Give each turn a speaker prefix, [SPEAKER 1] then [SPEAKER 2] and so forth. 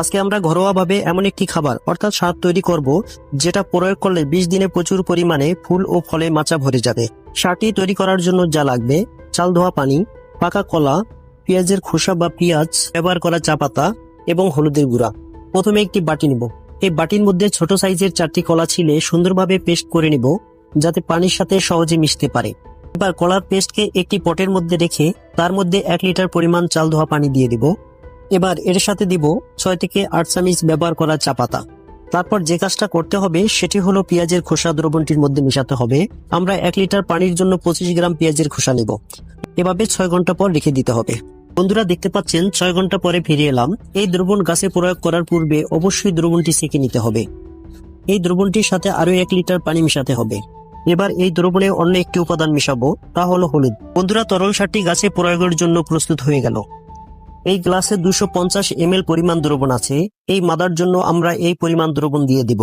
[SPEAKER 1] আজকে আমরা ঘরোয়াভাবে এমন একটি খাবার অর্থাৎ সার তৈরি করব, যেটা প্রয়োগ করলে 20 দিনে প্রচুর পরিমাণে ফুল ও ফলে মাচা ভরে যাবে। সারটি তৈরি করার জন্য যা লাগবে: চাল ধোয়া পানি, পাকা কলা, পেঁয়াজের খোসা বা পেঁয়াজ ব্যবহার করা চা পাতা এবং হলুদের গুঁড়া। প্রথমে একটি বাটি নিব। এই বাটির মধ্যে ছোট সাইজের 4টি কলা ছিলে সুন্দরভাবে পেস্ট করে নিব, যাতে পানির সাথে সহজে মিশতে পারে। এবার কলার পেস্টকে একটি পটের মধ্যে রেখে তার মধ্যে 1 লিটার পরিমাণ চাল ধোয়া পানি দিয়ে দিব। এবার এর সাথে দিব 6 থেকে 8 চামচ ব্যবহার করা চা পাতা। তারপর যে কাজটা করতে হবে সেটি হলো পেঁয়াজের খোসা দ্রবণটির মধ্যে মেশাতে হবে। আমরা 1 লিটার পানির জন্য 25 গ্রাম পেঁয়াজের খোসা নেব। এভাবে 6 ঘন্টা পর রেখে দিতে হবে। বন্ধুরা, দেখতে পাচ্ছেন 6 ঘন্টা পরে ফিরে এলাম। এই দ্রবণ গাছে প্রয়োগ করার পূর্বে অবশ্যই দ্রবণটি সেঁকে নিতে হবে। এই দ্রবণটির সাথে আরো 1 লিটার পানি মেশাতে হবে। এবার এই দ্রবণে অন্য একটি উপাদান মেশাবো, তা হলো হলুদ। বন্ধুরা, তরল সারটি গাছে প্রয়োগের জন্য প্রস্তুত হয়ে গেল। এই গ্লাসে 250 ml পরিমাণ দ্রবণ আছে। এই মাদার জন্য আমরা এই পরিমাণ দ্রবণ দিয়ে দিব।